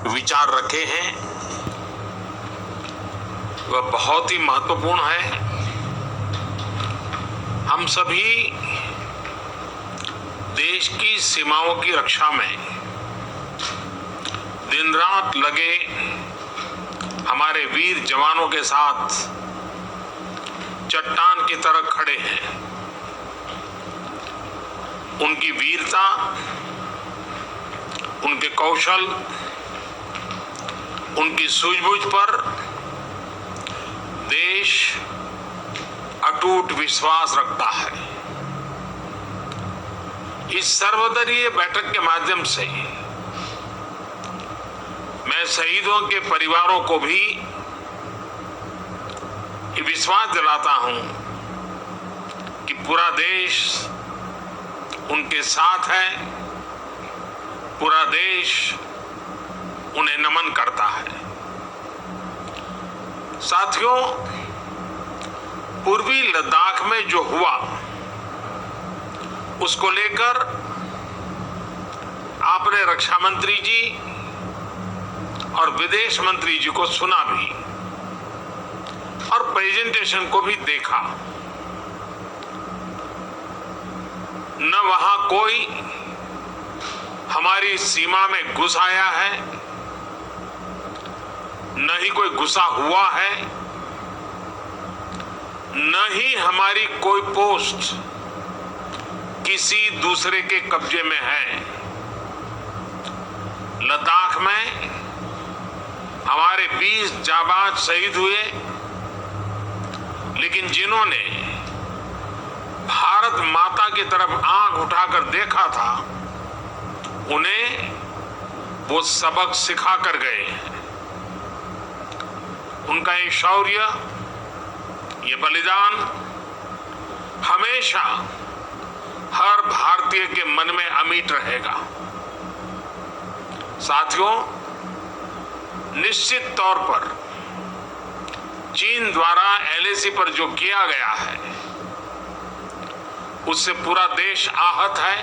विचार रखे हैं वह बहुत ही महत्वपूर्ण है। हम सभी देश की सीमाओं की रक्षा में दिन रात लगे हमारे वीर जवानों के साथ चट्टान की तरह खड़े हैं। उनकी वीरता, उनके कौशल, उनकी सूझबूझ पर देश अटूट विश्वास रखता है। इस सर्वदलीय बैठक के माध्यम से मैं शहीदों के परिवारों को भी ये विश्वास दिलाता हूं कि पूरा देश उनके साथ है, पूरा देश उन्हें नमन करता है। साथियों, पूर्वी लद्दाख में जो हुआ उसको लेकर आपने रक्षा मंत्री जी और विदेश मंत्री जी को सुना भी और प्रेजेंटेशन को भी देखा। न वहां कोई हमारी सीमा में घुस आया है, न ही कोई घुसा हुआ है, न ही हमारी कोई पोस्ट किसी दूसरे के कब्जे में है। लद्दाख में हमारे 20 जाबाज शहीद हुए, लेकिन जिन्होंने भारत माता की तरफ आंख उठाकर देखा था, उन्हें वो सबक सिखा कर गए। उनका ये शौर्य, ये बलिदान हमेशा हर भारतीय के मन में अमिट रहेगा। साथियों, निश्चित तौर पर चीन द्वारा LAC पर जो किया गया है उससे पूरा देश आहत है,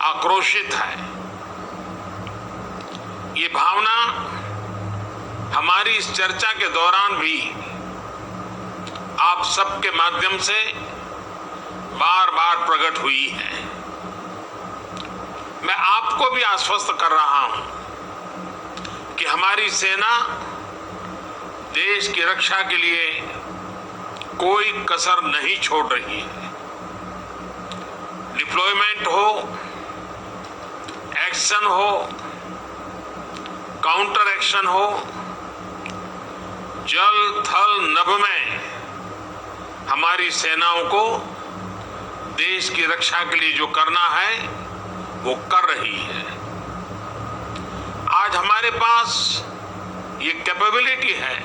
आक्रोशित है। ये भावना हमारी इस चर्चा के दौरान भी आप सबके माध्यम से बार बार प्रकट हुई है। मैं आपको भी आश्वस्त कर रहा हूं कि हमारी सेना देश की रक्षा के लिए कोई कसर नहीं छोड़ रही है। डिप्लॉयमेंट हो, एक्शन हो, काउंटर एक्शन हो, जल थल नभ में हमारी सेनाओं को देश की रक्षा के लिए जो करना है वो कर रही है। आज हमारे पास ये कैपेबिलिटी है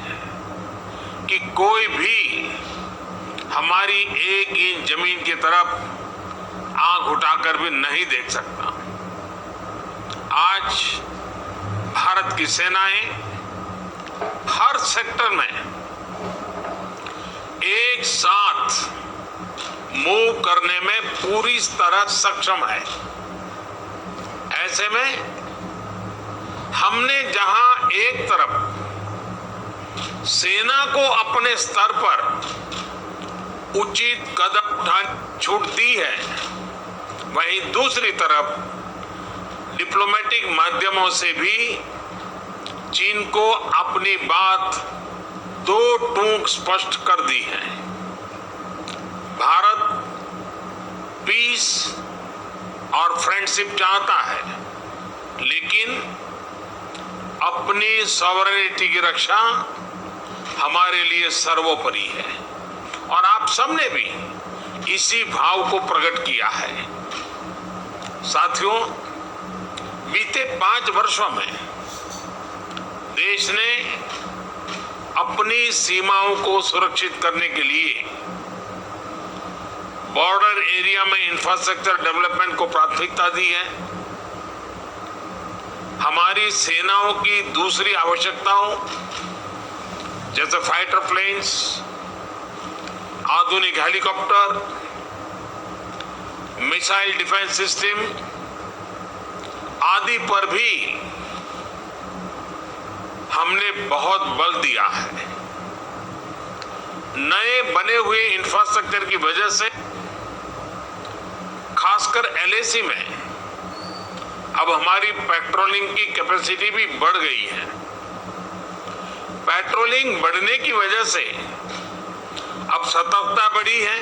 कि कोई भी हमारी एक इंच जमीन की तरफ आंख उठाकर भी नहीं देख सकता। आज भारत की सेनाएं हर सेक्टर में एक साथ मूव करने में पूरी तरह सक्षम है। ऐसे में हमने जहां एक तरफ सेना को अपने स्तर पर उचित कदम उठाने छूट दी है, वहीं दूसरी तरफ डिप्लोमेटिक माध्यमों से भी चीन को अपनी बात दो टूक स्पष्ट कर दी है। भारत पीस और फ्रेंडशिप चाहता है, लेकिन अपनी सॉवरेनिटी की रक्षा हमारे लिए सर्वोपरि है और आप सबने भी इसी भाव को प्रकट किया है। साथियों, बीते 5 वर्षों में देश ने अपनी सीमाओं को सुरक्षित करने के लिए बॉर्डर एरिया में इंफ्रास्ट्रक्चर डेवलपमेंट को प्राथमिकता दी है। हमारी सेनाओं की दूसरी आवश्यकताओं जैसे फाइटर प्लेन्स, आधुनिक हेलीकॉप्टर, मिसाइल डिफेंस सिस्टम आदि पर भी हमने बहुत बल दिया है। नए बने हुए इंफ्रास्ट्रक्चर की वजह से खासकर एलएसी में अब हमारी पेट्रोलिंग की कैपेसिटी भी बढ़ गई है। पेट्रोलिंग बढ़ने की वजह से अब सतर्कता बढ़ी है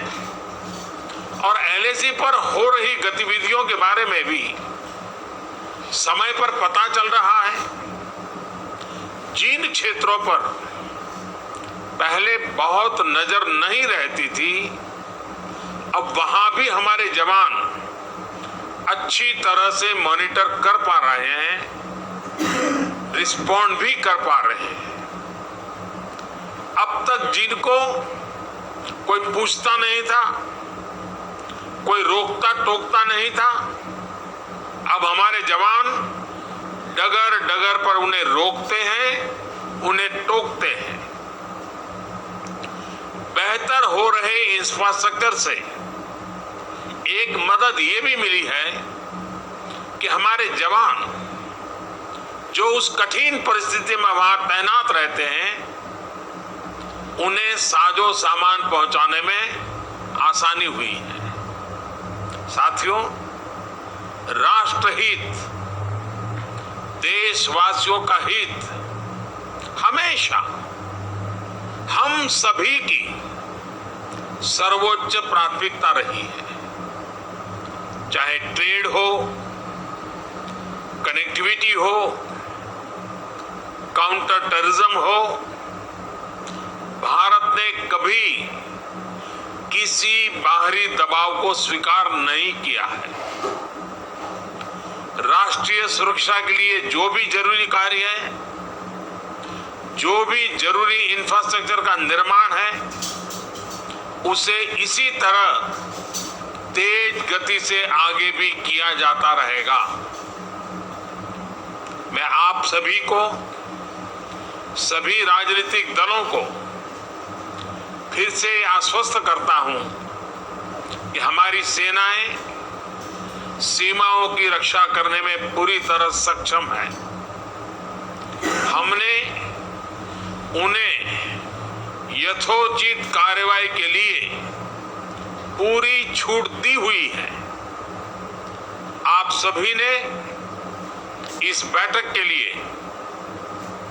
और एलएसी पर हो रही गतिविधियों के बारे में भी समय पर पता चल रहा है। जिन क्षेत्रों पर पहले बहुत नजर नहीं रहती थी, अब वहां भी हमारे जवान अच्छी तरह से मॉनिटर कर पा रहे हैं, रिस्पॉन्ड भी कर पा रहे हैं। अब तक जिनको कोई पूछता नहीं था, कोई रोकता टोकता नहीं था, अब हमारे जवान डगर डगर पर उन्हें रोकते हैं, उन्हें टोकते हैं। बेहतर हो रहे इंफ्रास्ट्रक्चर से एक मदद ये भी मिली है कि हमारे जवान जो उस कठिन परिस्थिति में वहां तैनात रहते हैं, उन्हें साजो सामान पहुंचाने में आसानी हुई है। साथियों, राष्ट्रहित, देशवासियों का हित हमेशा हम सभी की सर्वोच्च प्राथमिकता रही है। चाहे ट्रेड हो, कनेक्टिविटी हो, काउंटर टेररिज्म हो, भारत ने कभी किसी बाहरी दबाव को स्वीकार नहीं किया है। राष्ट्रीय सुरक्षा के लिए जो भी जरूरी कार्य है, जो भी जरूरी इंफ्रास्ट्रक्चर का निर्माण है, उसे इसी तरह तेज गति से आगे भी किया जाता रहेगा। मैं आप सभी को, सभी राजनीतिक दलों को फिर से आश्वस्त करता हूं कि हमारी सेनाएं सीमाओं की रक्षा करने में पूरी तरह सक्षम है। हमने उन्हें यथोचित कार्रवाई के लिए पूरी छूट दी हुई है। आप सभी ने इस बैठक के लिए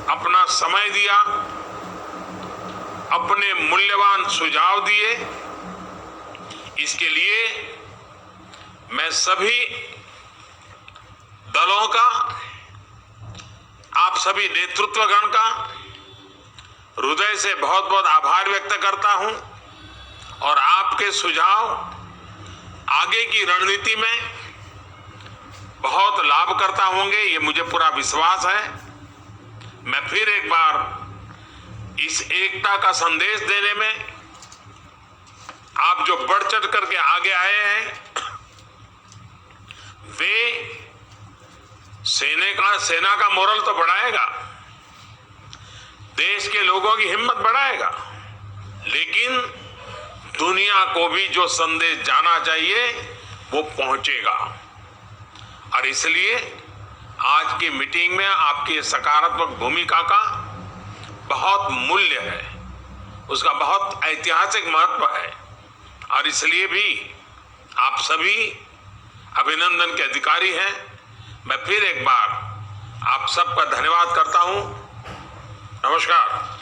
अपना समय दिया, अपने मूल्यवान सुझाव दिए। इसके लिए मैं सभी दलों का, आप सभी नेतृत्वगण का हृदय से बहुत बहुत आभार व्यक्त करता हूं और आपके सुझाव आगे की रणनीति में बहुत लाभकर्ता होंगे, ये मुझे पूरा विश्वास है। मैं फिर एक बार इस एकता का संदेश देने में आप जो बढ़ चढ़ करके आगे आए हैं, वे सेना का मोरल तो बढ़ाएगा, देश के लोगों की हिम्मत बढ़ाएगा, लेकिन दुनिया को भी जो संदेश जाना चाहिए वो पहुंचेगा। और इसलिए आज की मीटिंग में आपकी सकारात्मक भूमिका का बहुत मूल्य है, उसका बहुत ऐतिहासिक महत्व है। और इसलिए भी आप सभी अभिनंदन के अधिकारी हैं। मैं फिर एक बार आप सबका धन्यवाद करता हूं। नमस्कार।